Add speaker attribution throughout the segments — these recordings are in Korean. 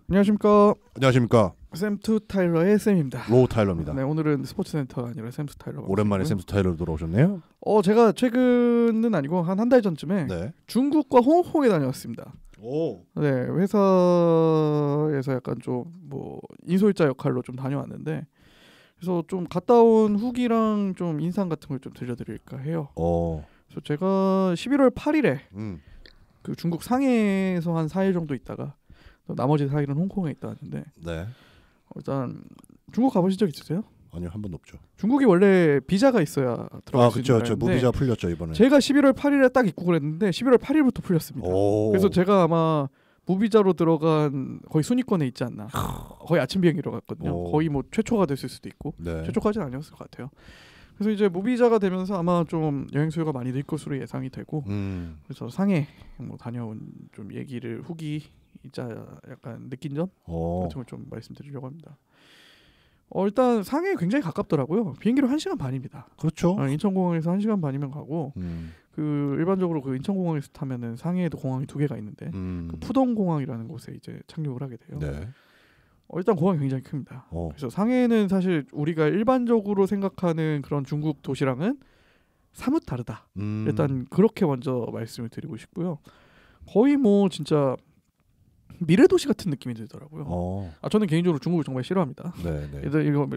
Speaker 1: 안녕하십니까.
Speaker 2: 안녕하십니까.
Speaker 1: 샘투 타일러의 샘입니다.
Speaker 2: 로우 타일러입니다.
Speaker 1: 네, 오늘은 스포츠센터가 아니라 샘투 타일러.
Speaker 2: 오랜만에 샘투 타일러 돌아오셨네요.
Speaker 1: 제가 최근은 아니고 한 달 전쯤에
Speaker 2: 네.
Speaker 1: 중국과 홍콩에 다녀왔습니다.
Speaker 2: 오.
Speaker 1: 네, 회사에서 약간 좀 뭐 인솔자 역할로 좀 다녀왔는데, 그래서 좀 갔다 온 후기랑 좀 인상 같은 걸 좀 들려드릴까 해요. 그래서 제가 11월 8일에 그 중국 상해에서 한 4일 정도 있다가 또 나머지 4일은 홍콩에 있다 왔는데,
Speaker 2: 네.
Speaker 1: 일단 중국 가보신 적 있으세요?
Speaker 2: 아니요, 한 번도 없죠.
Speaker 1: 중국이 원래 비자가 있어야 들어갈 수 있는
Speaker 2: 그렇죠. 무비자 풀렸죠 이번에.
Speaker 1: 제가 11월 8일에 딱 입국을 했는데 11월 8일부터 풀렸습니다. 그래서 제가 아마 무비자로 들어간 거의 순위권에 있지 않나. 거의 아침 비행기로 갔거든요. 거의 뭐 최초가 됐을 수도 있고.
Speaker 2: 네.
Speaker 1: 최초까지는 아니었을 것 같아요. 그래서 이제 무비자가 되면서 아마 좀 여행 수요가 많이 늘 것으로 예상이 되고, 그래서 상해 뭐 다녀온 좀 얘기를 후기이자 약간 느낀 점 같은 걸 좀 말씀드리려고 합니다. 일단 상해 굉장히 가깝더라고요. 비행기로 1시간 반입니다.
Speaker 2: 그렇죠.
Speaker 1: 인천공항에서 1시간 반이면 가고, 그 일반적으로 그 인천공항에서 타면은 상해에도 공항이 2개가 있는데 그 푸동공항이라는 곳에 이제 착륙을 하게 돼요.
Speaker 2: 네.
Speaker 1: 일단 공항이 굉장히 큽니다. 그래서 상해는 사실 우리가 일반적으로 생각하는 그런 중국 도시랑은 사뭇 다르다. 일단 그렇게 먼저 말씀을 드리고 싶고요. 거의 뭐 진짜 미래 도시 같은 느낌이 들더라고요. 저는 개인적으로 중국을 정말 싫어합니다.
Speaker 2: 네.
Speaker 1: 이거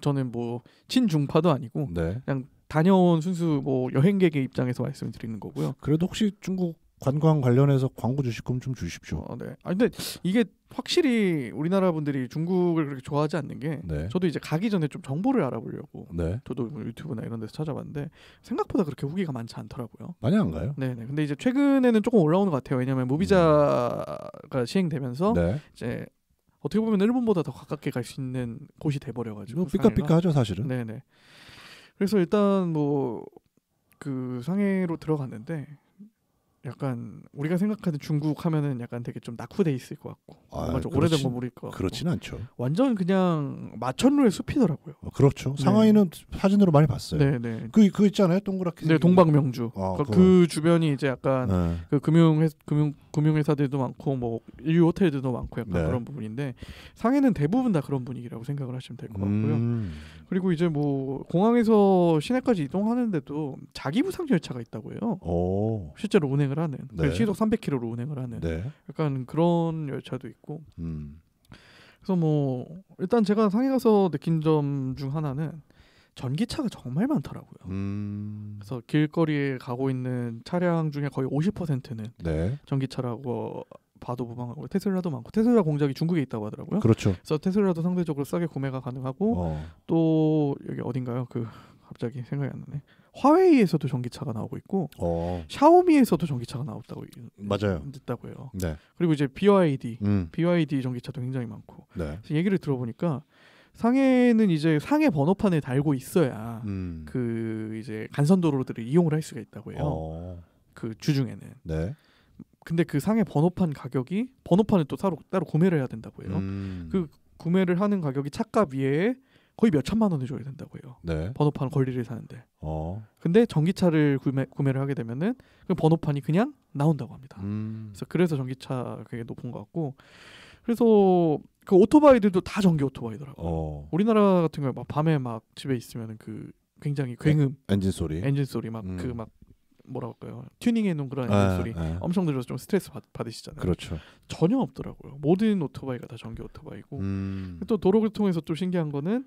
Speaker 1: 저는 뭐 친중파도 아니고
Speaker 2: 네.
Speaker 1: 그냥 다녀온 순수 뭐 여행객의 입장에서 말씀을 드리는 거고요.
Speaker 2: 그래도 혹시 중국 관광 관련해서 광고 주식금 좀 주십시오.
Speaker 1: 네. 근데 이게 확실히 우리나라 분들이 중국을 그렇게 좋아하지 않는 게,
Speaker 2: 네.
Speaker 1: 저도 이제 가기 전에 좀 정보를 알아보려고
Speaker 2: 네.
Speaker 1: 저도 뭐 유튜브나 이런 데서 찾아봤는데 생각보다 그렇게 후기가 많지 않더라고요.
Speaker 2: 많이 안 가요?
Speaker 1: 네. 근데 이제 최근에는 조금 올라오는 것 같아요. 왜냐하면 무비자가 시행되면서
Speaker 2: 네.
Speaker 1: 이제 어떻게 보면 일본보다 더 가깝게 갈 수 있는 곳이 돼버려가지고
Speaker 2: 삐까삐까하죠 사실은.
Speaker 1: 네네. 그래서 일단 뭐 그 상해로 들어갔는데, 약간 우리가 생각하는 중국 하면은 약간 되게 좀 낙후돼 있을 것 같고, 좀 오래된 건물일 것 같고,
Speaker 2: 그렇진 않죠.
Speaker 1: 완전 그냥 마천루의 숲이더라고요.
Speaker 2: 그렇죠.
Speaker 1: 네.
Speaker 2: 상하이는 사진으로 많이 봤어요.
Speaker 1: 네네.
Speaker 2: 그 있잖아요, 동그랗게.
Speaker 1: 네, 동방명주.
Speaker 2: 그거.
Speaker 1: 그 주변이 이제 약간 그 금융회사들도 많고 뭐 인류 호텔들도 많고 약간 그런 부분인데, 상해는 대부분 다 그런 분위기라고 생각을 하시면 될 것 같고요. 그리고 이제 뭐 공항에서 시내까지 이동하는데도 자기 부상 열차가 있다고 해요. 실제로 운행을 하는.
Speaker 2: 네.
Speaker 1: 시속 300km로 운행을 하는.
Speaker 2: 네.
Speaker 1: 약간 그런 열차도 있고. 그래서 뭐 일단 제가 상해 가서 느낀 점 중 하나는 전기차가 정말 많더라고요. 그래서 길거리에 가고 있는 차량 중에 거의 50%는
Speaker 2: 네.
Speaker 1: 전기차라고 봐도 무방하고, 테슬라도 많고, 테슬라 공장이 중국에 있다고 하더라고요.
Speaker 2: 그렇죠.
Speaker 1: 그래서 테슬라도 상대적으로 싸게 구매가 가능하고, 또 여기 어딘가요? 갑자기 생각이 안 나네. 화웨이에서도 전기차가 나오고 있고, 샤오미에서도 전기차가 나왔다고
Speaker 2: 맞아요.
Speaker 1: 듣다고 해요.
Speaker 2: 네.
Speaker 1: 그리고 이제 BYD 전기차도 굉장히 많고.
Speaker 2: 네.
Speaker 1: 그래서 얘기를 들어보니까 상해는 이제 상해 번호판을 달고 있어야 그 이제 간선도로들을 이용을 할 수가 있다고 해요. 그 주중에는.
Speaker 2: 네.
Speaker 1: 근데 그 상해 번호판 가격이, 번호판을 또 따로 구매를 해야 된다고 해요. 그 구매를 하는 가격이 차값 위에 거의 몇 천만 원을 줘야 된다고 해요.
Speaker 2: 네.
Speaker 1: 번호판 권리를 사는데. 근데 전기차를 구매를 하게 되면은 그 번호판이 그냥 나온다고 합니다. 그래서 전기차 그게 높은 것 같고, 그래서 그 오토바이들도 다 전기 오토바이더라고요. 우리나라 같은 경우 막 밤에 막 집에 있으면은 그 굉장히 굉음
Speaker 2: 엔진 소리
Speaker 1: 막 그 막 뭐라 할까요? 튜닝해 놓은 그런 엔진 소리 엄청 들려서 좀 스트레스 받으시잖아요.
Speaker 2: 그렇죠.
Speaker 1: 전혀 없더라고요. 모든 오토바이가 다 전기 오토바이고. 또 도로교통에서 또 신기한 거는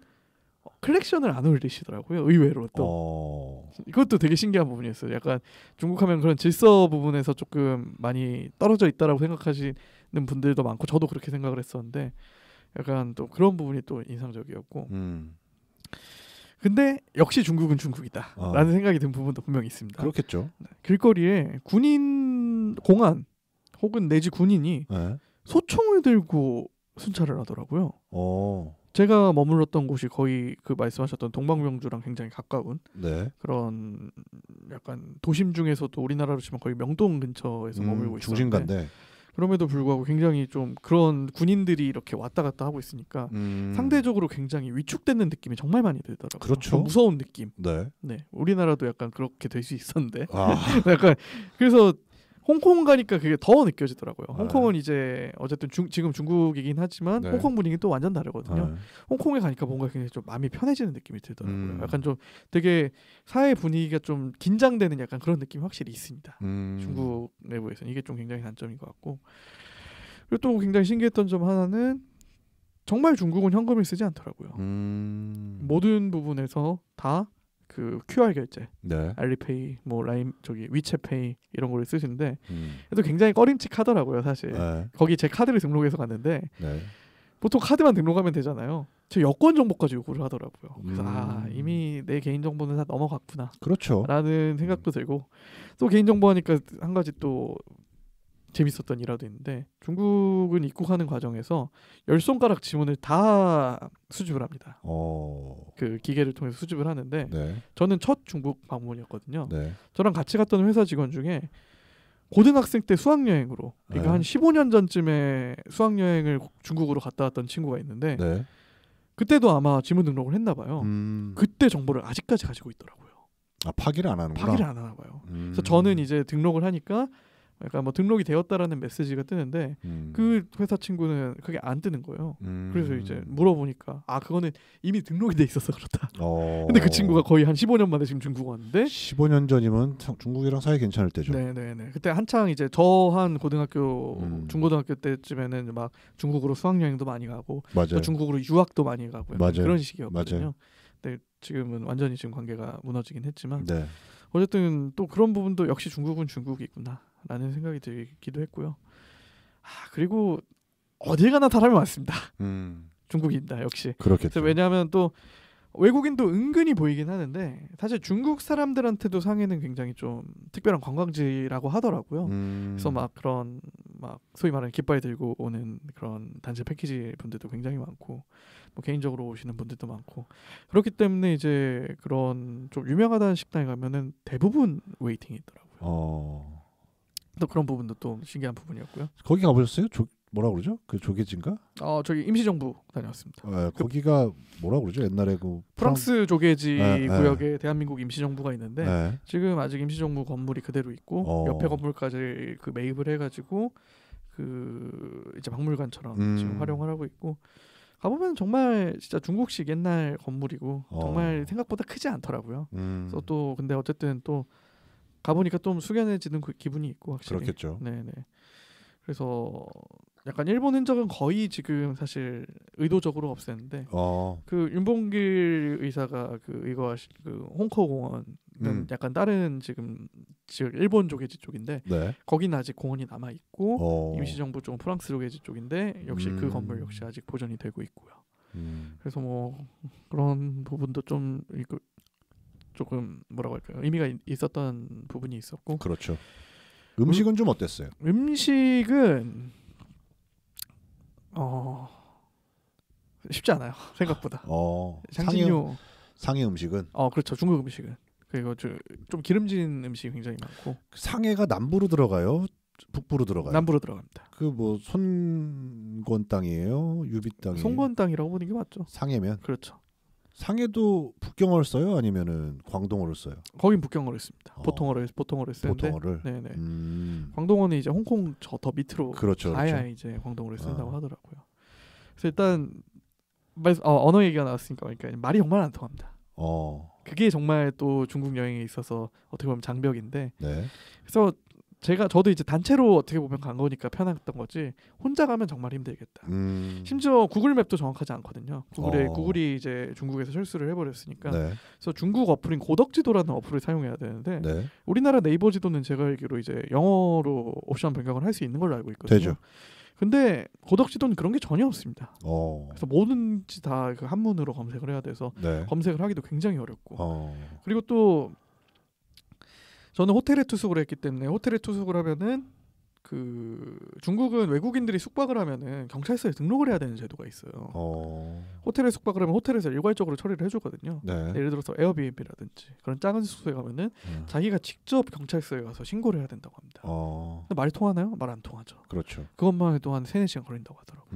Speaker 1: 클렉션을 안 울리시더라고요. 의외로 또. 이것도 되게 신기한 부분이었어요. 약간 중국 하면 그런 질서 부분에서 조금 많이 떨어져 있다라고 생각하시는 분들도 많고, 저도 그렇게 생각을 했었는데, 약간 또 그런 부분이 또 인상적이었고. 근데 역시 중국은 중국이다 라는 생각이 든 부분도 분명히 있습니다.
Speaker 2: 그렇겠죠.
Speaker 1: 네. 길거리에 공안 혹은 내지 군인이 소총을 들고 순찰을 하더라고요. 제가 머물렀던 곳이 거의 그 말씀하셨던 동방명주랑 굉장히 가까운 그런 약간 도심 중에서도 우리나라로 치면 거의 명동 근처에서 머물고 있었는데,
Speaker 2: 중심가인데
Speaker 1: 그럼에도 불구하고 굉장히 좀 그런 군인들이 이렇게 왔다 갔다 하고 있으니까 상대적으로 굉장히 위축되는 느낌이 정말 많이 들더라고요.
Speaker 2: 그렇죠.
Speaker 1: 좀 무서운 느낌.
Speaker 2: 네.
Speaker 1: 우리나라도 약간 그렇게 될 수 있었는데 약간 그래서 홍콩 가니까 그게 더 느껴지더라고요.
Speaker 2: 네.
Speaker 1: 홍콩은 이제 어쨌든 지금 중국이긴 하지만
Speaker 2: 네.
Speaker 1: 홍콩 분위기 또 완전 다르거든요.
Speaker 2: 네.
Speaker 1: 홍콩에 가니까 뭔가 굉장히 좀 마음이 편해지는 느낌이 들더라고요.
Speaker 2: 음.
Speaker 1: 약간 좀 되게 사회 분위기가 좀 긴장되는 약간 그런 느낌이 확실히 있습니다. 중국 내부에서는 이게 좀 굉장히 단점인 것 같고, 그리고 또 굉장히 신기했던 점 하나는 정말 중국은 현금을 쓰지 않더라고요. 모든 부분에서 다 그 QR 결제,
Speaker 2: 네.
Speaker 1: 알리페이, 뭐 라인 저기 위챗페이 이런 거를 쓰시는데 그래도 굉장히 꺼림칙하더라고요, 사실.
Speaker 2: 네.
Speaker 1: 거기 제 카드를 등록해서 갔는데
Speaker 2: 네.
Speaker 1: 보통 카드만 등록하면 되잖아요. 제 여권 정보까지 요구를 하더라고요. 그래서 이미 내 개인 정보는 다 넘어갔구나.
Speaker 2: 그렇죠.
Speaker 1: 라는 생각도 들고, 또 개인 정보 하니까 한 가지 또 재밌었던 일화도 있는데, 중국은 입국하는 과정에서 10손가락 지문을 다 수집을 합니다. 그 기계를 통해서 수집을 하는데
Speaker 2: 네.
Speaker 1: 저는 첫 중국 방문이었거든요.
Speaker 2: 네.
Speaker 1: 저랑 같이 갔던 회사 직원 중에 고등학생 때 수학여행으로, 그러니까
Speaker 2: 네.
Speaker 1: 한 15년 전쯤에 수학여행을 중국으로 갔다 왔던 친구가 있는데
Speaker 2: 네.
Speaker 1: 그때도 아마 지문 등록을 했나 봐요. 그때 정보를 아직까지 가지고 있더라고요.
Speaker 2: 아, 파기를 안 하는구나.
Speaker 1: 파기를 안 하나 봐요. 그래서 저는 이제 등록을 하니까 약간 뭐 등록이 되었다라는 메시지가 뜨는데 그 회사 친구는 그게 안 뜨는 거예요. 그래서 이제 물어보니까 그거는 이미 등록이 돼 있어서 그렇다. 근데 그 친구가 거의 한 15년 만에 지금 중국 왔는데,
Speaker 2: 15년 전이면 중국이랑 사이 괜찮을 때죠.
Speaker 1: 네네네. 그때 한창 이제 저 한 고등학교 중고등학교 때쯤에는 막 중국으로 수학여행도 많이 가고,
Speaker 2: 맞아요.
Speaker 1: 중국으로 유학도 많이 가고
Speaker 2: 맞아요.
Speaker 1: 그런 시기였거든요.
Speaker 2: 맞아요.
Speaker 1: 근데 지금은 완전히 지금 관계가 무너지긴 했지만,
Speaker 2: 네.
Speaker 1: 어쨌든 또 그런 부분도 역시 중국은 중국이구나라는 생각이 들기도 했고요. 그리고 어딜 가나 사람이 많습니다. 중국입니다, 역시.
Speaker 2: 그렇겠죠.
Speaker 1: 왜냐하면 또 외국인도 은근히 보이긴 하는데 사실 중국 사람들한테도 상해는 굉장히 좀 특별한 관광지라고 하더라고요. 그래서 막 그런 막 소위 말하는 깃발 들고 오는 그런 단체 패키지 분들도 굉장히 많고, 뭐 개인적으로 오시는 분들도 많고, 그렇기 때문에 이제 그런 좀 유명하다는 식당에 가면은 대부분 웨이팅이 있더라고요. 또 그런 부분도 또 신기한 부분이었고요.
Speaker 2: 거기 가보셨어요? 뭐라 그러죠? 그 조개진가?
Speaker 1: 저기 임시정부 다녀왔습니다.
Speaker 2: 거기가 뭐라 그러죠? 옛날에 그
Speaker 1: 프랑스 조개지 구역에 대한민국 임시정부가 있는데 지금 아직 임시정부 건물이 그대로 있고 옆에 건물까지 그 매입을 해가지고 그 이제 박물관처럼 지금 활용을 하고 있고, 가보면 정말 진짜 중국식 옛날 건물이고 정말 생각보다 크지 않더라고요. 그래서 또 근데 어쨌든 또 가보니까 좀 숙연해지는 그 기분이 있고 확실히.
Speaker 2: 그렇겠죠.
Speaker 1: 네네. 그래서 약간 일본 흔적은 거의 지금 사실 의도적으로 없앴는데, 그 윤봉길 의사가 그 홍커 공원은 약간 다른 지금 일본 조개지 쪽인데 거기는 아직 공원이 남아 있고 임시정부 쪽은 프랑스 조개지 쪽인데 역시 그 건물 역시 아직 보존이 되고 있고요. 그래서 뭐 그런 부분도 좀 조금 뭐라고 할까요? 의미가 있었던 부분이 있었고.
Speaker 2: 그렇죠. 음식은 좀 어땠어요?
Speaker 1: 음식은 쉽지 않아요, 생각보다. 향신료
Speaker 2: 상해 음식은
Speaker 1: 그렇죠. 중국 음식은 그리고 좀 기름진 음식이 굉장히 많고.
Speaker 2: 상해가 남부로 들어가요? 북부로 들어가요?
Speaker 1: 남부로 들어갑니다.
Speaker 2: 그 뭐 손권 땅이에요? 유비 땅이에요?
Speaker 1: 손권 땅이라고 보는 게 맞죠.
Speaker 2: 상해면?
Speaker 1: 그렇죠.
Speaker 2: 상해도 북경어를 써요? 아니면은 광동어를 써요?
Speaker 1: 거긴 북경어를 씁니다. 보통어를 쓰는데.
Speaker 2: 보통어를.
Speaker 1: 네네. 광동어는 이제 홍콩 저 더 밑으로
Speaker 2: 그렇죠,
Speaker 1: 가야
Speaker 2: 그렇죠.
Speaker 1: 이제 광동어를 쓴다고 하더라고요. 그래서 일단 언어 얘기가 나왔으니까 그러니까 말이 정말 안 통합니다. 그게 정말 또 중국 여행에 있어서 어떻게 보면 장벽인데.
Speaker 2: 네.
Speaker 1: 그래서 저도 이제 단체로 어떻게 보면 간 거니까 편했던 거지, 혼자 가면 정말 힘들겠다. 심지어 구글맵도 정확하지 않거든요. 구글이 이제 중국에서 철수를 해버렸으니까. 그래서 중국 어플인 고덕지도라는 어플을 사용해야 되는데 우리나라 네이버 지도는 제가 알기로 이제 영어로 옵션 변경을 할 수 있는 걸로 알고 있거든요.
Speaker 2: 되죠.
Speaker 1: 근데 고덕지도는 그런 게 전혀 없습니다. 그래서 뭐든지 다 그 한문으로 검색을 해야 돼서 검색을 하기도 굉장히 어렵고. 그리고 또 저는 호텔에 투숙을 했기 때문에, 호텔에 투숙을 하면은 그 중국은 외국인들이 숙박을 하면은 경찰서에 등록을 해야 되는 제도가 있어요. 호텔에 숙박을 하면 호텔에서 일괄적으로 처리를 해주거든요. 예를 들어서 에어비앤비라든지 그런 작은 숙소에 가면은 자기가 직접 경찰서에 가서 신고를 해야 된다고 합니다. 근데 말이 통하나요? 말 안 통하죠.
Speaker 2: 그렇죠.
Speaker 1: 그것만 해도 한 3-4시간 걸린다고 하더라고요.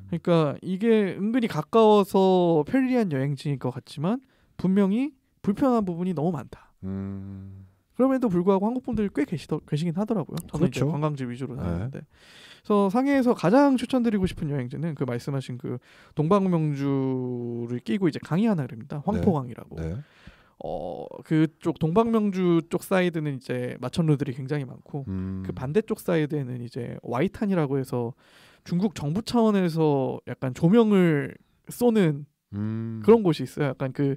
Speaker 1: 그러니까 이게 은근히 가까워서 편리한 여행지인 것 같지만 분명히 불편한 부분이 너무 많다. 그럼에도 불구하고 한국 분들이 꽤 계시긴 하더라고요. 저는
Speaker 2: 그렇죠.
Speaker 1: 이제 관광지 위주로 다녔는데. 그래서 상해에서 가장 추천드리고 싶은 여행지는 그 말씀하신 그 동방명주를 끼고 이제 강이 하나 흐릅니다. 황포강이라고.
Speaker 2: 네.
Speaker 1: 그쪽 동방명주 쪽 사이드는 이제 마천루들이 굉장히 많고 그 반대쪽 사이드에는 이제 와이탄이라고 해서 중국 정부 차원에서 약간 조명을 쏘는 그런 곳이 있어요. 약간 그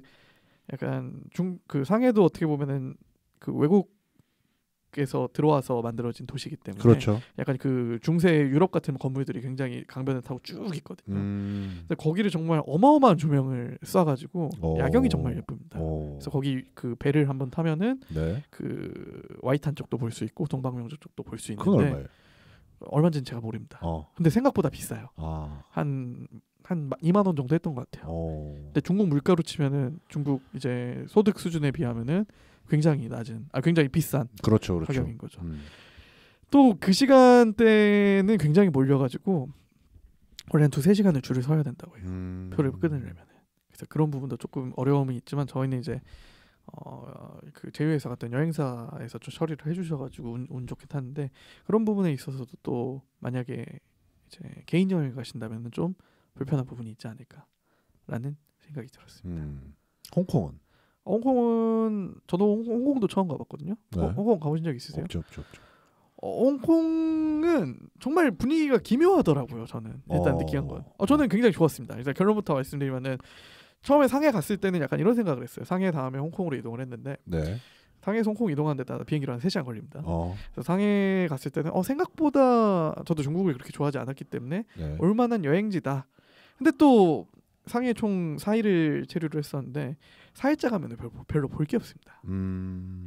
Speaker 1: 상해도 어떻게 보면은 그 외국에서 들어와서 만들어진 도시이기 때문에
Speaker 2: 그렇죠.
Speaker 1: 약간 그 중세 유럽 같은 건물들이 굉장히 강변을 타고 쭉 있거든요. 근데 거기를 정말 어마어마한 조명을 쏴가지고 야경이 정말 예쁩니다. 그래서 거기 그 배를 한번 타면은
Speaker 2: 네.
Speaker 1: 그 와이탄 쪽도 볼 수 있고 동방명주 쪽도 볼 수 있는데
Speaker 2: 그건 얼마예요?
Speaker 1: 얼마인지는 제가 모릅니다. 근데 생각보다 비싸요. 한 2만 원 정도 했던 것 같아요. 근데 중국 물가로 치면은 중국 이제 소득 수준에 비하면은 굉장히 낮은, 굉장히 비싼
Speaker 2: 그렇죠.
Speaker 1: 가격인 거죠. 또 그 시간대는 굉장히 몰려가지고 원래 한 2-3시간을 줄을 서야 된다고 해요. 표를 끊으려면. 그래서 그런 부분도 조금 어려움이 있지만 저희는 이제 그 제휴회사 같은 여행사에서 좀 처리를 해주셔가지고 운 좋게 탔는데 그런 부분에 있어서도 또 만약에 이제 개인 여행 가신다면은 좀 불편한 부분이 있지 않을까라는 생각이 들었습니다.
Speaker 2: 홍콩은?
Speaker 1: 홍콩은 저도 홍콩도 처음 가봤거든요.
Speaker 2: 네.
Speaker 1: 홍콩 가보신 적 있으세요?
Speaker 2: 없죠.
Speaker 1: 홍콩은 정말 분위기가 기묘하더라고요. 저는 일단 느끼한 건. 저는 굉장히 좋았습니다. 일단 결론부터 말씀드리면은 처음에 상해 갔을 때는 약간 이런 생각을 했어요. 상해 다음에 홍콩으로 이동을 했는데
Speaker 2: 네.
Speaker 1: 상해에서 홍콩 이동하는 데다 비행기로 한 3시간 걸립니다. 그래서 상해 갔을 때는 생각보다 저도 중국을 그렇게 좋아하지 않았기 때문에
Speaker 2: 네.
Speaker 1: 올만한 여행지다. 근데 또 상해 총 4일을 체류를 했었는데 4일째 가면 별로 볼 게 없습니다.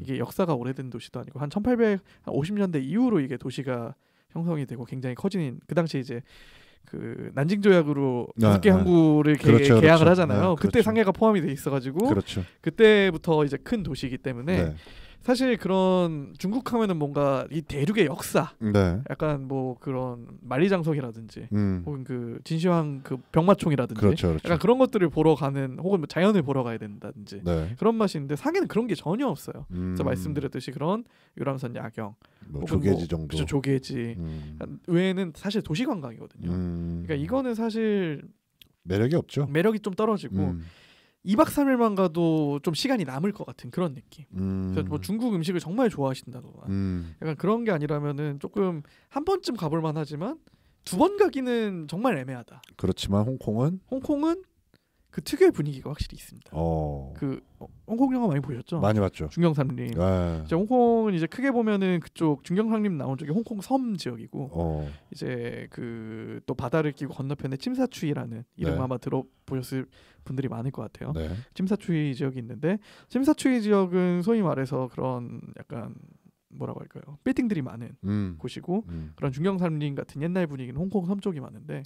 Speaker 1: 이게 역사가 오래된 도시도 아니고 한 1850년대 이후로 이게 도시가 형성이 되고 굉장히 커지는 그 당시에 이제 그 난징 조약으로 5개 항구를 계약을 하잖아요. 그때 상해가 포함이 돼 있어가지고 그때부터 이제 큰 도시이기 때문에 사실 그런 중국 하면은 뭔가 이 대륙의 역사, 약간 뭐 그런 만리장성이라든지 혹은 그 진시황 그 병마총이라든지 약간 그런 것들을 보러 가는 혹은 뭐 자연을 보러 가야 된다든지 그런 맛이 있는데 상해는 그런 게 전혀 없어요. 그래서 말씀드렸듯이 그런 유람선 야경,
Speaker 2: 조개지 정도,
Speaker 1: 그렇죠, 조개지 외에는 사실 도시 관광이거든요. 그러니까 이거는 사실
Speaker 2: 매력이 없죠.
Speaker 1: 매력이 좀 떨어지고 2박 3일만 가도 좀 시간이 남을 것 같은 그런 느낌. 그래서 뭐 중국 음식을 정말 좋아하신다거나 약간 그런 게 아니라면은 조금 한 번쯤 가볼 만하지만 2번 가기는 정말 애매하다.
Speaker 2: 그렇지만 홍콩은
Speaker 1: 그 특유의 분위기가 확실히 있습니다. 그 홍콩 영화 많이 보셨죠?
Speaker 2: 많이 봤죠.
Speaker 1: 중경삼림. 이제 홍콩은 이제 크게 보면은 그쪽 중경삼림 나온 쪽이 홍콩 섬 지역이고 이제 그 또 바다를 끼고 건너편에 침사추이라는 이름 아마 들어보셨을 분들이 많을 것 같아요. 침사추이 지역이 있는데 침사추이 지역은 소위 말해서 그런 약간 뭐라고 할까요? 빌딩들이 많은 곳이고 그런 중경삼림 같은 옛날 분위기는 홍콩 섬 쪽이 많은데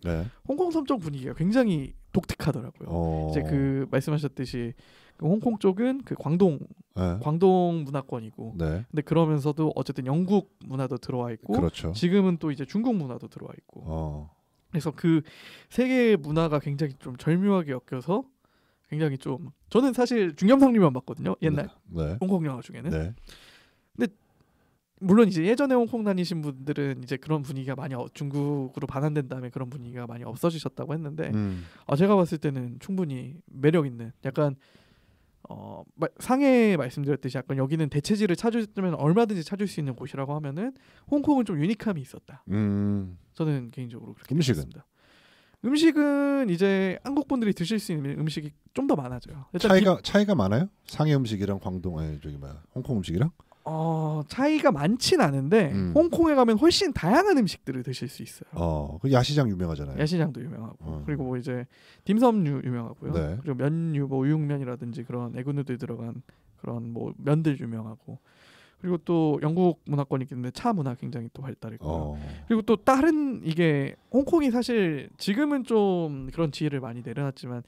Speaker 1: 홍콩 섬 쪽 분위기가 굉장히 독특하더라고요. 이제 그 말씀하셨듯이 그 홍콩 쪽은 그 광동 문화권이고 근데 그러면서도 어쨌든 영국 문화도 들어와 있고 지금은 또 이제 중국 문화도 들어와 있고 그래서 그 세 개의 문화가 굉장히 좀 절묘하게 엮여서 굉장히 좀 저는 사실 중경삼림만 봤거든요. 옛날 홍콩 영화 중에는 근데 물론 이제 예전에 홍콩 다니신 분들은 이제 그런 분위기가 많이 중국으로 반환된 다음에 그런 분위기가 많이 없어지셨다고 했는데 제가 봤을 때는 충분히 매력 있는 약간 상해 말씀드렸듯이 약간 여기는 대체지를 찾으면 얼마든지 찾을 수 있는 곳이라고 하면은 홍콩은 좀 유니크함이 있었다. 저는 개인적으로 그렇게 생각합니다. 음식은 이제 한국 분들이 드실 수 있는 음식이 좀 더 많아져요.
Speaker 2: 차이가 많아요? 상해 음식이랑 홍콩 음식이랑?
Speaker 1: 차이가 많진 않은데 홍콩에 가면 훨씬 다양한 음식들을 드실 수 있어요.
Speaker 2: 그 야시장 유명하잖아요.
Speaker 1: 야시장도 유명하고 그리고 뭐 이제 딤섬류 유명하고요. 그리고 면류 뭐 우육면이라든지 그런 에그누들 들어간 그런 뭐 면들 유명하고 그리고 또 영국 문화권이기 때문에 차 문화 굉장히 또 발달했고요. 그리고 또 다른 이게 홍콩이 사실 지금은 좀 그런 지혜를 많이 내려놨지만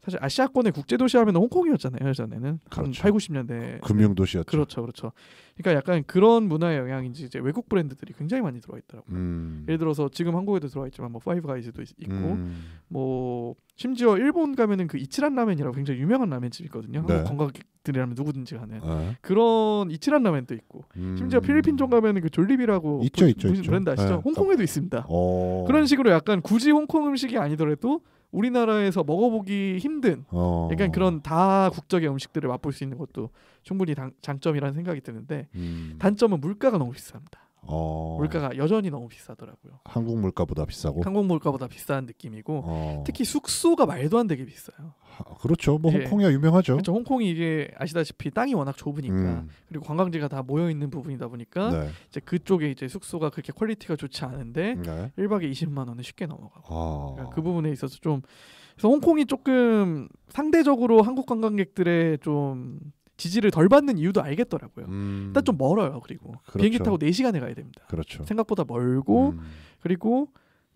Speaker 1: 사실 아시아권의 국제 도시 하면 홍콩이었잖아요. 예전에는
Speaker 2: 그렇죠.
Speaker 1: 8, 90년대
Speaker 2: 금융 도시였죠.
Speaker 1: 그렇죠. 그러니까 약간 그런 문화의 영향인지 이제 외국 브랜드들이 굉장히 많이 들어와 있더라고요. 예를 들어서 지금 한국에도 들어와 있지만 뭐 파이브 가이즈도 있고 뭐 심지어 일본 가면은 그 이치란 라멘이라고 굉장히 유명한 라멘집 있거든요.
Speaker 2: 네.
Speaker 1: 한국 관광객들이라면 누구든지 가는
Speaker 2: 네.
Speaker 1: 그런 이치란 라멘도 있고 심지어 필리핀 쪽 가면은 그 졸리비라고
Speaker 2: 있죠.
Speaker 1: 브랜드 아시죠?
Speaker 2: 네.
Speaker 1: 홍콩에도 있습니다. 그런 식으로 약간 굳이 홍콩 음식이 아니더라도 우리나라에서 먹어보기 힘든 약간 그런 다국적의 음식들을 맛볼 수 있는 것도 충분히 장점이라는 생각이 드는데 단점은 물가가 너무 비쌉니다. 물가가 여전히 너무 비싸더라고요.
Speaker 2: 한국 물가보다 비싸고
Speaker 1: 한국 물가보다 비싼 느낌이고 특히 숙소가 말도 안 되게 비싸요.
Speaker 2: 그렇죠. 뭐 홍콩이야 유명하죠.
Speaker 1: 그렇죠. 홍콩이 이게 아시다시피 땅이 워낙 좁으니까 그리고 관광지가 다 모여 있는 부분이다 보니까
Speaker 2: 네.
Speaker 1: 이제 그쪽에 이제 숙소가 그렇게 퀄리티가 좋지 않은데
Speaker 2: 네.
Speaker 1: 1박에 20만 원은 쉽게 넘어가고 그러니까 그 부분에 있어서 좀 그래서 홍콩이 조금 상대적으로 한국 관광객들의 좀 지지를 덜 받는 이유도 알겠더라고요. 일단 좀 멀어요. 그리고
Speaker 2: 그렇죠.
Speaker 1: 비행기 타고 4시간에 가야 됩니다.
Speaker 2: 그렇죠.
Speaker 1: 생각보다 멀고 그리고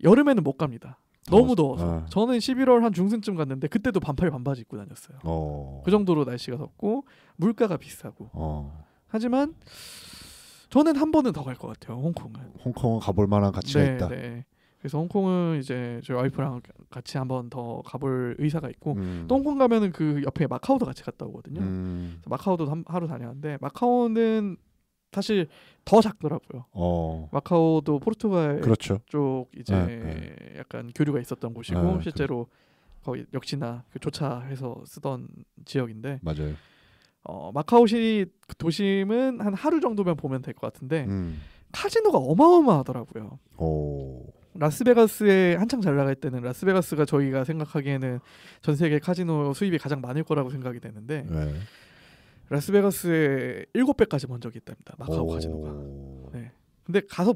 Speaker 1: 여름에는 못 갑니다. 너무 더워서. 저는 11월 한 중순쯤 갔는데 그때도 반팔 반바지 입고 다녔어요. 그 정도로 날씨가 덥고 물가가 비싸고. 하지만 저는 한 번은 더 갈 것 같아요. 홍콩은
Speaker 2: 가볼 만한 가치가 있다.
Speaker 1: 네. 그래서 홍콩은 이제 저희 와이프랑 같이 한 번 더 가볼 의사가 있고 또 홍콩 가면은 그 옆에 마카오도 같이 갔다 오거든요. 마카오도 하루 다녔는데 마카오는 사실 더 작더라고요. 마카오도 포르투갈
Speaker 2: 그렇죠.
Speaker 1: 쪽 이제 약간 교류가 있었던 곳이고 실제로 거의 역시나 그 조차해서 쓰던 지역인데
Speaker 2: 맞아요.
Speaker 1: 마카오시 도심은 한 하루 정도면 보면 될 것 같은데 카지노가 어마어마하더라고요. 라스베가스에 한창 잘 나갈 때는 라스베가스가 저희가 생각하기에는 전 세계 카지노 수입이 가장 많을 거라고 생각이 되는데 라스베가스에 7배까지 본 적이 있답니다. 마카오 카지노가. 네. 근데 가서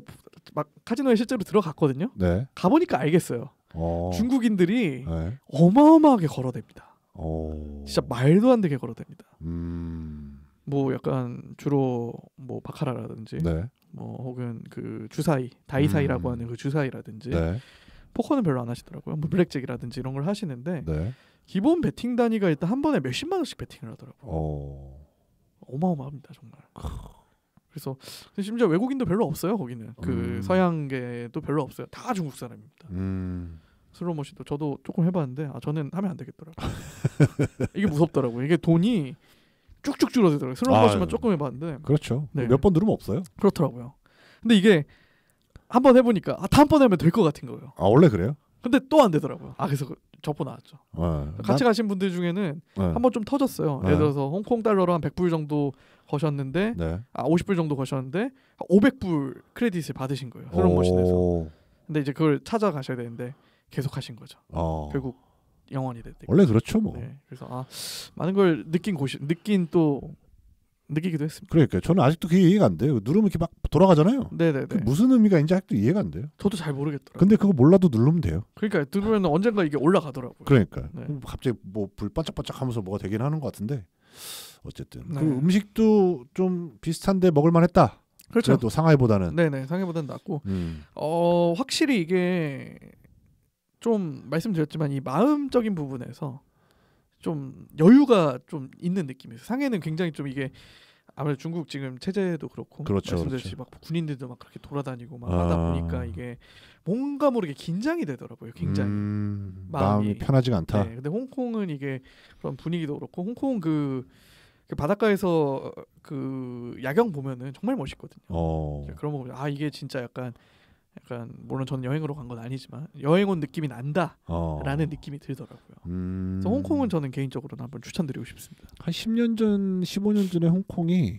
Speaker 1: 카지노에 실제로 들어갔거든요.
Speaker 2: 네.
Speaker 1: 가보니까 알겠어요. 중국인들이 어마어마하게 걸어댑니다. 진짜 말도 안 되게 걸어댑니다. 뭐 약간 주로 뭐 바카라라든지 뭐 혹은 그 주사위 다이사이라고 하는 그 주사위라든지 포커는 별로 안 하시더라고요. 뭐 블랙잭이라든지 이런 걸 하시는데 기본 베팅 단위가 일단 한 번에 몇십만 원씩 베팅을 하더라고요. 어마어마합니다 정말. 그래서 심지어 외국인도 별로 없어요 거기는. 그 서양계도 별로 없어요. 다 중국 사람입니다. 슬로모션도 저도 조금 해봤는데 저는 하면 안 되겠더라고요. 이게 무섭더라고요. 이게 돈이 쭉쭉 줄어들더라고요. 슬로모션만 조금 해봤는데.
Speaker 2: 그렇죠. 몇 번 누르면 없어요.
Speaker 1: 그렇더라고요. 근데 이게 한 번 해보니까 다음번에 하면 될 것 같은 거예요.
Speaker 2: 원래 그래요?
Speaker 1: 근데 또 안 되더라고요. 그래서 접고 나왔죠. 같이 가신 분들 중에는 한 번 좀 터졌어요. 예를 들어서 홍콩 달러로 한 100불 정도 거셨는데 50불 정도 거셨는데 500불 크레딧을 받으신 거예요. 슬롯머신에서. 근데 이제 그걸 찾아가셔야 되는데 계속 하신 거죠. 결국 영원이 됐대.
Speaker 2: 원래 그렇죠 뭐.
Speaker 1: 네. 그래서 많은 걸 느끼기도 했습니다.
Speaker 2: 그러니까 저는 아직도 그게 이해가 안 돼요. 누르면 이렇게 막 돌아가잖아요.
Speaker 1: 네네네.
Speaker 2: 그 무슨 의미가 있는지 아직도 이해가 안 돼요.
Speaker 1: 저도 잘 모르겠더라고요.
Speaker 2: 근데 그거 몰라도 누르면 돼요.
Speaker 1: 그러니까 누르면 언젠가 이게 올라가더라고요.
Speaker 2: 그러니까 갑자기 뭐 불 반짝반짝하면서 뭐가 되긴 하는 것 같은데 어쨌든 그 음식도 좀 비슷한데 먹을만했다.
Speaker 1: 그렇죠.
Speaker 2: 그래도 상하이보다는.
Speaker 1: 네네, 상하이보다는 낫고 확실히 이게 좀 말씀드렸지만 이 마음적인 부분에서 좀 여유가 좀 있는 느낌이에요. 상해는 굉장히 좀 이게 아무래도 중국 지금 체제도 그렇고 말씀드렸듯이 막 군인들도 막 그렇게 돌아다니고 막 하다 보니까 이게 뭔가 모르게 긴장이 되더라고요. 굉장히
Speaker 2: 마음이 편하지가 않다.
Speaker 1: 네, 근데 홍콩은 이게 그런 분위기도 그렇고 홍콩 그 바닷가에서 그 야경 보면은 정말 멋있거든요. 그런 거 보면 이게 진짜 약간 물론 저는 여행으로 간 건 아니지만 여행 온 느낌이 난다라는 느낌이 들더라고요. 그래서 홍콩은 저는 개인적으로는 한번 추천드리고 싶습니다.
Speaker 2: 한 10년 전, 15년 전에 홍콩이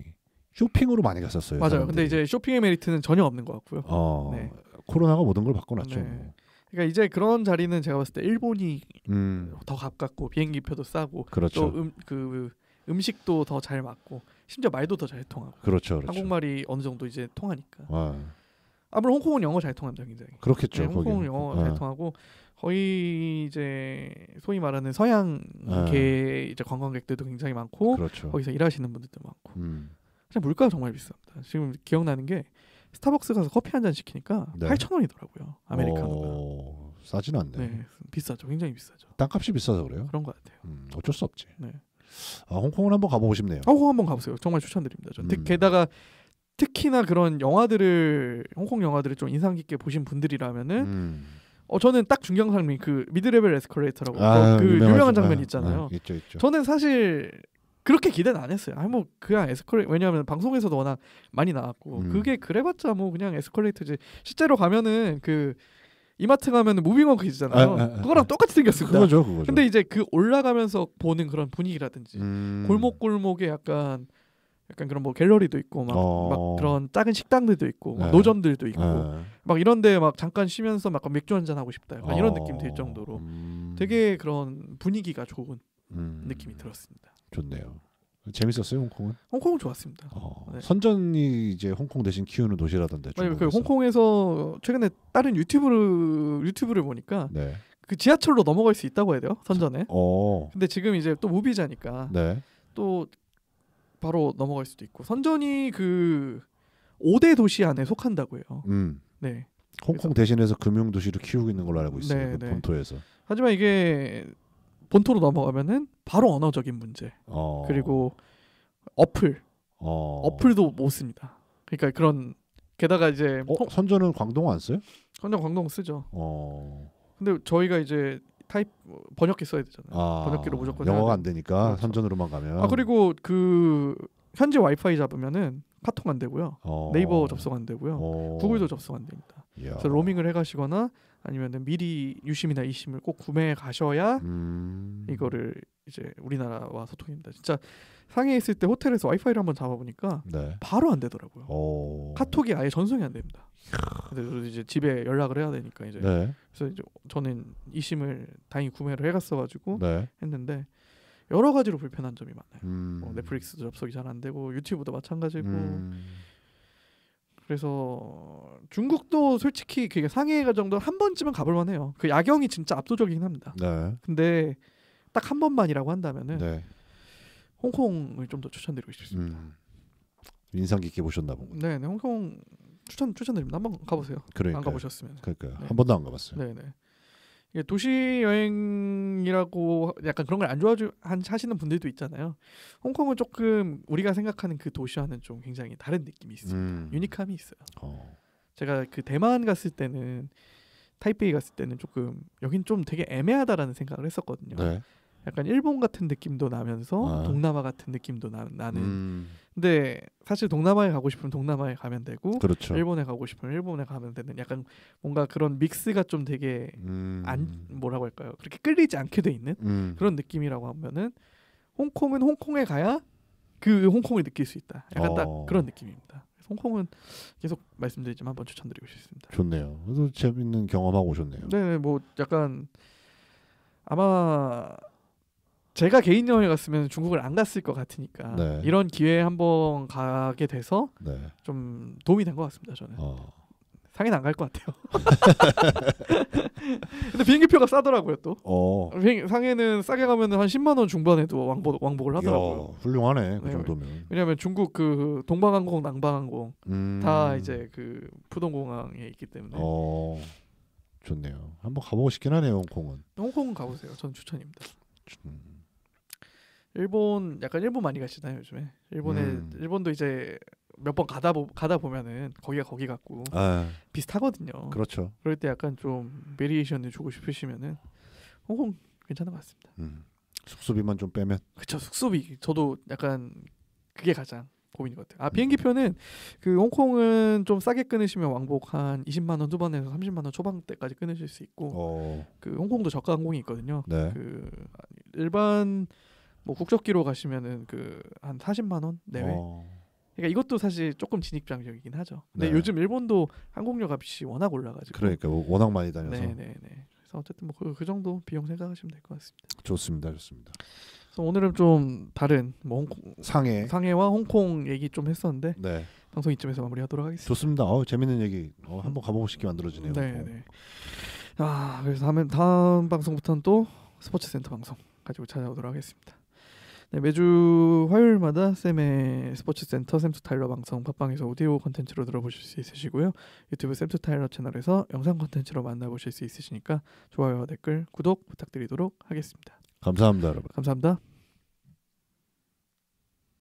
Speaker 2: 쇼핑으로 많이 갔었어요.
Speaker 1: 맞아요.
Speaker 2: 사람들이.
Speaker 1: 근데 이제 쇼핑의 메리트는 전혀 없는 것 같고요.
Speaker 2: 네. 코로나가 모든 걸 바꿔놨죠.
Speaker 1: 네. 그러니까 이제 그런 자리는 제가 봤을 때 일본이 더 가깝고 비행기표도 싸고
Speaker 2: 그렇죠.
Speaker 1: 또 음식도 더 잘 맞고 심지어 말도 더 잘 통하고.
Speaker 2: 그렇죠.
Speaker 1: 한국말이 어느 정도 이제 통하니까. 아무래도 홍콩은 영어 잘 통합니다, 굉장히.
Speaker 2: 그렇겠죠.
Speaker 1: 네, 홍콩은 영어 잘 통하고 거의 이제 소위 말하는 서양계 이제 관광객들도 굉장히 많고
Speaker 2: 그렇죠.
Speaker 1: 거기서 일하시는 분들도 많고. 그냥 물가가 정말 비쌉니다. 지금 기억나는 게 스타벅스 가서 커피 한 잔 시키니까 8,000원이더라고요. 아메리카노가.
Speaker 2: 싸진 않네.
Speaker 1: 네, 비싸죠. 굉장히 비싸죠.
Speaker 2: 땅값이 비싸서 그래요?
Speaker 1: 그런 것 같아요.
Speaker 2: 어쩔 수 없지.
Speaker 1: 네.
Speaker 2: 홍콩을 한번 가보고 싶네요.
Speaker 1: 홍콩 한번 가보세요. 정말 추천드립니다. 게다가 특히나 그런 영화들을 홍콩 영화들을 좀 인상 깊게 보신 분들이라면은 저는 딱 중경상민 그 미드레벨 에스컬레이터라고 그 유명한 장면 있잖아요.
Speaker 2: 있죠.
Speaker 1: 저는 사실 그렇게 기대는 안 했어요. 뭐 그냥 에스컬레이터 왜냐하면 방송에서도 워낙 많이 나왔고 그게 그래봤자 뭐 그냥 에스컬레이터지. 실제로 가면은 그 이마트 가면은 무빙워크 있잖아요. 그거랑 똑같이 생겼습니다.
Speaker 2: 그거죠.
Speaker 1: 근데 이제 그 올라가면서 보는 그런 분위기라든지 골목골목에 약간 그런 뭐 갤러리도 있고 막 그런 작은 식당들도 있고 막 노점들도 있고 막 이런데 막 잠깐 쉬면서 막 맥주 한잔 하고 싶다 약간 이런 느낌 들 정도로 되게 그런 분위기가 좋은 느낌이 들었습니다.
Speaker 2: 좋네요. 재밌었어요, 홍콩은?
Speaker 1: 홍콩은 좋았습니다.
Speaker 2: 네. 선전이 이제 홍콩 대신 키우는 도시라던데.
Speaker 1: 그 홍콩에서 최근에 다른 유튜브를 보니까
Speaker 2: 네.
Speaker 1: 그 지하철로 넘어갈 수 있다고 해야 돼요, 선전에. 근데 지금 이제 또 무비자니까
Speaker 2: 네.
Speaker 1: 또 바로 넘어갈 수도 있고 선전이 그 5대 도시 안에 속한다고 해요. 네.
Speaker 2: 홍콩 대신해서 금융 도시로 키우고 있는 걸로 알고 있어요.
Speaker 1: 네,
Speaker 2: 그 본토에서.
Speaker 1: 하지만 이게 본토로 넘어가면은 바로 언어적인 문제. 그리고 어플도 못 씁니다. 그러니까 그런 게다가 이제
Speaker 2: 선전은 광동 안 써요?
Speaker 1: 선전 광동 쓰죠. 근데 저희가 이제 번역기 써야 되잖아요. 번역기로 무조건
Speaker 2: 영어가 안 되니까
Speaker 1: 그렇죠.
Speaker 2: 선전으로만 가면.
Speaker 1: 그리고 그 현지 와이파이 잡으면은 카톡 안 되고요. 네이버 접속 안 되고요. 구글도 접속 안 됩니다. 그래서 로밍을 해가시거나 아니면은 미리 유심이나 이심을 꼭 구매해 가셔야 이거를 이제 우리나라와 소통입니다. 진짜 상해에 있을 때 호텔에서 와이파이를 한번 잡아보니까 바로 안 되더라고요. 카톡이 아예 전송이 안 됩니다. 그래서 이제 집에 연락을 해야 되니까 이제 그래서 이제 저는 이심을 다행히 구매를 해갔어가지고 했는데 여러 가지로 불편한 점이 많아요. 뭐 넷플릭스도 접속이 잘 안 되고 유튜브도 마찬가지고. 그래서 중국도 솔직히 그게 상해 정도 한 번쯤은 가볼 만해요. 그 야경이 진짜 압도적이긴 합니다. 근데 딱 한 번만이라고 한다면은 홍콩을 좀 더 추천드리고 싶습니다.
Speaker 2: 인상 깊게 보셨나 보고.
Speaker 1: 네, 홍콩 추천드립니다. 한번 가보세요.
Speaker 2: 그러니까요.
Speaker 1: 안 가보셨으면.
Speaker 2: 그러니까 한 번도 안 가봤어요.
Speaker 1: 네. 이게 도시 여행이라고 약간 그런 걸 안 좋아하시는 분들도 있잖아요. 홍콩은 조금 우리가 생각하는 그 도시와는 좀 굉장히 다른 느낌이 있습니다. 유니크함이 있어요. 제가 그 대만 갔을 때는 타이베이 갔을 때는 조금 여긴 좀 되게 애매하다라는 생각을 했었거든요. 약간 일본 같은 느낌도 나면서 동남아 같은 느낌도 나는. 근데 사실 동남아에 가고 싶으면 동남아에 가면 되고,
Speaker 2: 그렇죠.
Speaker 1: 일본에 가고 싶으면 일본에 가면 되는 약간 뭔가 그런 믹스가 좀 되게 뭐라고 할까요? 그렇게 끌리지 않게 돼 있는 그런 느낌이라고 하면은 홍콩은 홍콩에 가야 그 홍콩을 느낄 수 있다. 약간 딱 그런 느낌입니다. 홍콩은 계속 말씀드리지만 한번 추천드리고 싶습니다.
Speaker 2: 좋네요. 그래도 재밌는 경험하고 오셨네요.
Speaker 1: 네, 뭐 약간 아마 제가 개인 여행 갔으면 중국을 안 갔을 것 같으니까 이런 기회에 한번 가게 돼서 좀 도움이 된 것 같습니다. 저는 상해는 안 갈 것 같아요. 근데 비행기표가 싸더라고요 또. 상해는 싸게 가면은 한 10만 원 중반에도 왕복을 하더라고요.
Speaker 2: 훌륭하네 그 정도면.
Speaker 1: 왜냐하면 중국 그 동방항공, 남방항공 다 이제 그 푸동공항에 있기 때문에.
Speaker 2: 좋네요. 한번 가보고 싶긴 하네요. 홍콩은.
Speaker 1: 홍콩 가보세요. 저는 추천입니다. 일본 약간 많이 가시나요 요즘에? 일본도 이제 몇 번 가다 보면은 거기가 거기 같고 비슷하거든요.
Speaker 2: 그렇죠.
Speaker 1: 그럴 때 약간 좀 베리에이션을 주고 싶으시면은 홍콩 괜찮은 것 같습니다.
Speaker 2: 숙소비만 좀 빼면.
Speaker 1: 그렇죠. 숙소비 저도 약간 그게 가장 고민인 것 같아요. 비행기표는 그 홍콩은 좀 싸게 끊으시면 왕복 한 20만 원 후반에서 30만 원 초반대까지 끊으실 수 있고 그 홍콩도 저가 항공이 있거든요. 그 일반 뭐 국적기로 가시면은 그 한 40만 원 내외. 그러니까 이것도 사실 조금 진입장벽이긴 하죠. 근데 요즘 일본도 항공료 값이 워낙 올라가지고.
Speaker 2: 그러니까 워낙 많이 다녀서.
Speaker 1: 네네네. 그래서 어쨌든 뭐 그 정도 비용 생각하시면 될 것 같습니다.
Speaker 2: 좋습니다.
Speaker 1: 그래서 오늘은 좀 다른 뭐 홍콩 상해와 홍콩 얘기 좀 했었는데 방송 이쯤에서 마무리하도록 하겠습니다.
Speaker 2: 좋습니다. 재밌는 얘기 한번 가보고 싶게 만들어지네요.
Speaker 1: 네. 그래서 다음 방송부터는 또 스포츠센터 방송 가지고 찾아오도록 하겠습니다. 네, 매주 화요일마다 쌤의 스포츠센터 샘투 타일러 방송 팟빵에서 오디오 콘텐츠로 들어보실 수 있으시고요. 유튜브 샘투 타일러 채널에서 영상 콘텐츠로 만나보실 수 있으시니까 좋아요와 댓글, 구독 부탁드리도록 하겠습니다.
Speaker 2: 감사합니다, 여러분.
Speaker 1: 감사합니다.